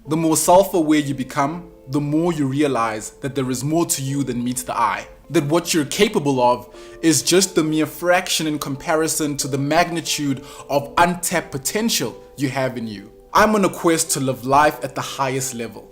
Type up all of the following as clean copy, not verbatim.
The more self-aware you become, the more you realize that there is more to you than meets the eye. That what you're capable of is just a mere fraction in comparison to the magnitude of untapped potential you have in you. I'm on a quest to live life at the highest level.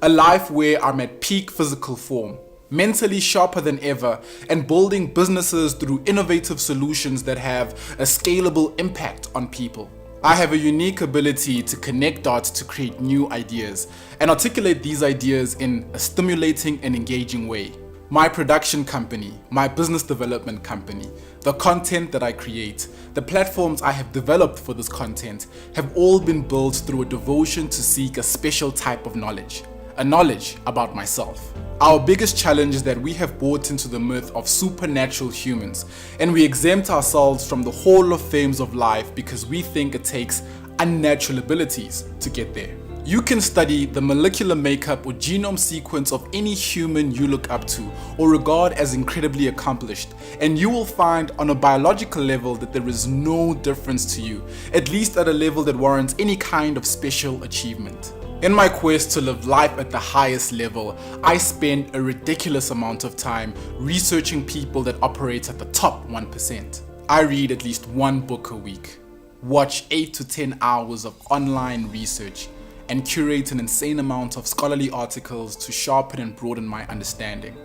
A life where I'm at peak physical form, mentally sharper than ever, and building businesses through innovative solutions that have a scalable impact on people. I have a unique ability to connect dots to create new ideas and articulate these ideas in a stimulating and engaging way. My production company, my business development company, the content that I create, the platforms I have developed for this content have all been built through a devotion to seek a special type of knowledge, a knowledge about myself. Our biggest challenge is that we have bought into the myth of supernatural humans, and we exempt ourselves from the Hall of Fames of life because we think it takes unnatural abilities to get there. You can study the molecular makeup or genome sequence of any human you look up to or regard as incredibly accomplished, and you will find on a biological level that there is no difference to you, at least at a level that warrants any kind of special achievement. In my quest to live life at the highest level, I spend a ridiculous amount of time researching people that operate at the top 1%. I read at least one book a week, watch 8 to 10 hours of online research, and curate an insane amount of scholarly articles to sharpen and broaden my understanding.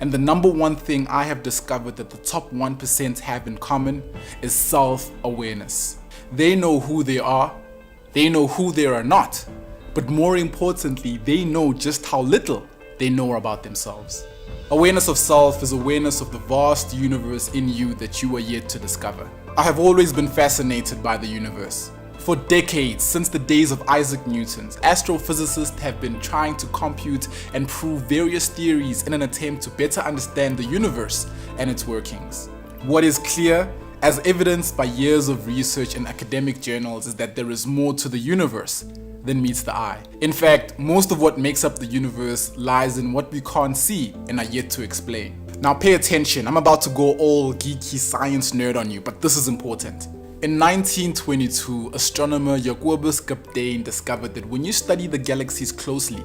And the number one thing I have discovered that the top 1% have in common is self-awareness. They know who they are, they know who they are not, but more importantly, they know just how little they know about themselves. Awareness of self is awareness of the vast universe in you that you are yet to discover. I have always been fascinated by the universe. For decades, since the days of Isaac Newton, astrophysicists have been trying to compute and prove various theories in an attempt to better understand the universe and its workings. What is clear, as evidenced by years of research in academic journals, is that there is more to the universe than meets the eye. In fact, most of what makes up the universe lies in what we can't see and are yet to explain. Now pay attention, I'm about to go all geeky science nerd on you, but this is important. In 1922, astronomer Jacobus Kapteyn discovered that when you study the galaxies closely,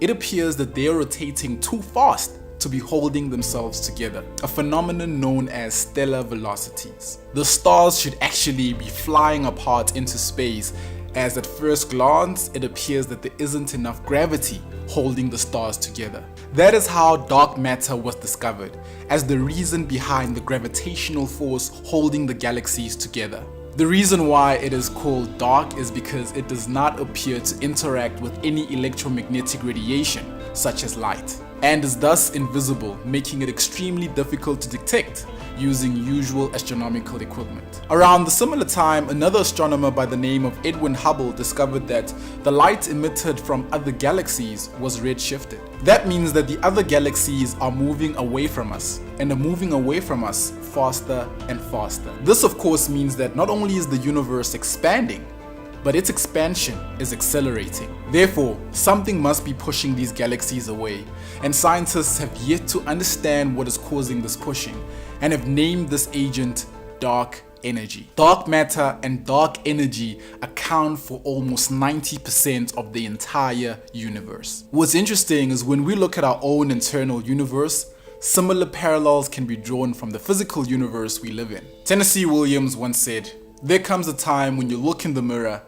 it appears that they are rotating too fast to be holding themselves together, a phenomenon known as stellar velocities. The stars should actually be flying apart into space, as at first glance, it appears that there isn't enough gravity holding the stars together. That is how dark matter was discovered, as the reason behind the gravitational force holding the galaxies together. The reason why it is called dark is because it does not appear to interact with any electromagnetic radiation, such as light, and is thus invisible, making it extremely difficult to detect using usual astronomical equipment. Around the similar time, another astronomer by the name of Edwin Hubble discovered that the light emitted from other galaxies was redshifted. That means that the other galaxies are moving away from us, and are moving away from us faster and faster. This of course means that not only is the universe expanding, but its expansion is accelerating. Therefore, something must be pushing these galaxies away, and scientists have yet to understand what is causing this pushing, and have named this agent dark energy. Dark matter and dark energy account for almost 90% of the entire universe. What's interesting is when we look at our own internal universe, similar parallels can be drawn from the physical universe we live in. Tenesse Williams once said, "There comes a time when you look in the mirror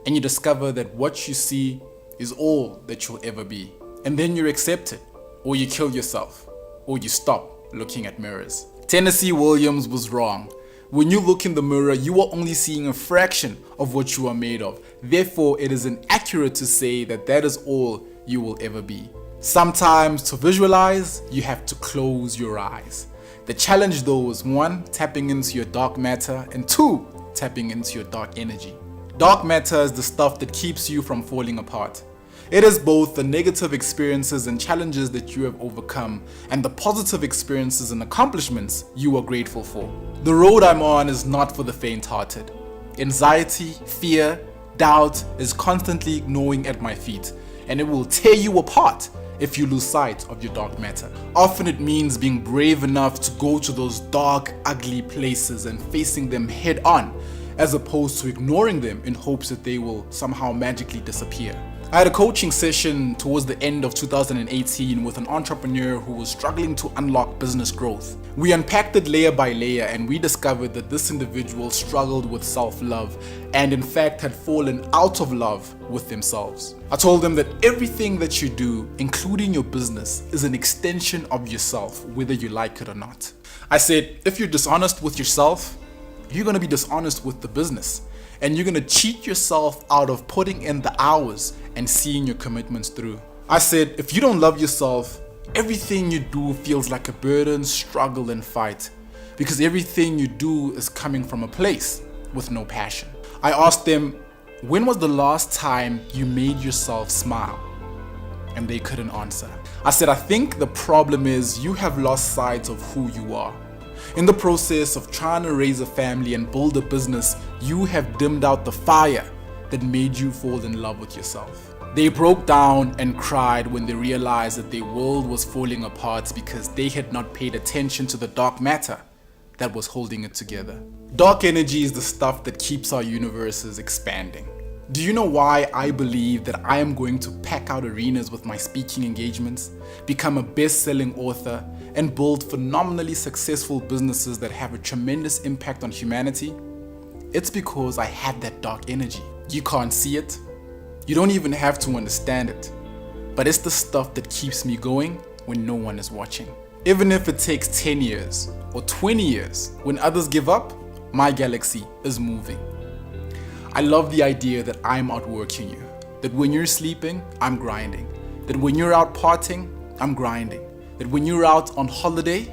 and you discover that what you see is all that you'll ever be. And then you accept it, or you kill yourself, or you stop looking at mirrors." Tenesse Williams was wrong. When you look in the mirror, you are only seeing a fraction of what you are made of. Therefore, it is inaccurate to say that that is all you will ever be. Sometimes to visualize, you have to close your eyes. The challenge though is 1, tapping into your dark matter, and 2, tapping into your dark energy. Dark matter is the stuff that keeps you from falling apart. It is both the negative experiences and challenges that you have overcome, and the positive experiences and accomplishments you are grateful for. The road I'm on is not for the faint-hearted. Anxiety, fear, doubt is constantly gnawing at my feet, and it will tear you apart if you lose sight of your dark matter. Often it means being brave enough to go to those dark, ugly places and facing them head on, as opposed to ignoring them in hopes that they will somehow magically disappear. I had a coaching session towards the end of 2018 with an entrepreneur who was struggling to unlock business growth. We unpacked it layer by layer, and we discovered that this individual struggled with self-love and in fact had fallen out of love with themselves. I told them that everything that you do, including your business, is an extension of yourself, whether you like it or not. I said, if you're dishonest with yourself, you're going to be dishonest with the business. And you're gonna cheat yourself out of putting in the hours and seeing your commitments through. I said, if you don't love yourself, everything you do feels like a burden, struggle, and fight. Because everything you do is coming from a place with no passion. I asked them, when was the last time you made yourself smile? And they couldn't answer. I said, I think the problem is you have lost sight of who you are. In the process of trying to raise a family and build a business, you have dimmed out the fire that made you fall in love with yourself. They broke down and cried when they realized that their world was falling apart because they had not paid attention to the dark matter that was holding it together. Dark energy is the stuff that keeps our universes expanding. Do you know why I believe that I am going to pack out arenas with my speaking engagements, become a best-selling author, and build phenomenally successful businesses that have a tremendous impact on humanity? It's because I have that dark energy. You can't see it. You don't even have to understand it. But it's the stuff that keeps me going when no one is watching. Even if it takes 10 years or 20 years, when others give up, my galaxy is moving. I love the idea that I'm outworking you. That when you're sleeping, I'm grinding. That when you're out partying, I'm grinding. That when you're out on holiday,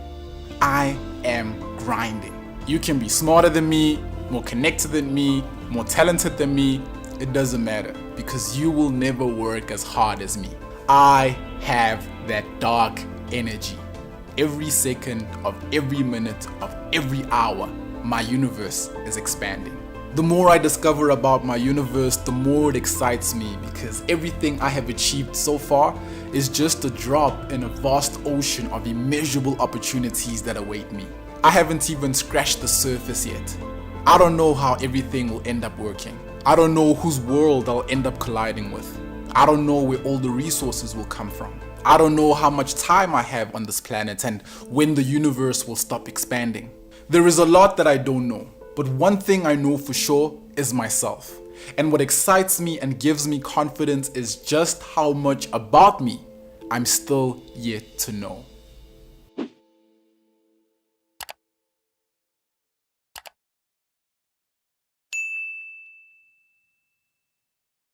I am grinding. You can be smarter than me, more connected than me, more talented than me. It doesn't matter because you will never work as hard as me. I have that dark energy. Every second of every minute of every hour, my universe is expanding. The more I discover about my universe, the more it excites me because everything I have achieved so far is just a drop in a vast ocean of immeasurable opportunities that await me. I haven't even scratched the surface yet. I don't know how everything will end up working. I don't know whose world I'll end up colliding with. I don't know where all the resources will come from. I don't know how much time I have on this planet and when the universe will stop expanding. There is a lot that I don't know. But one thing I know for sure is myself. And what excites me and gives me confidence is just how much about me I'm still yet to know.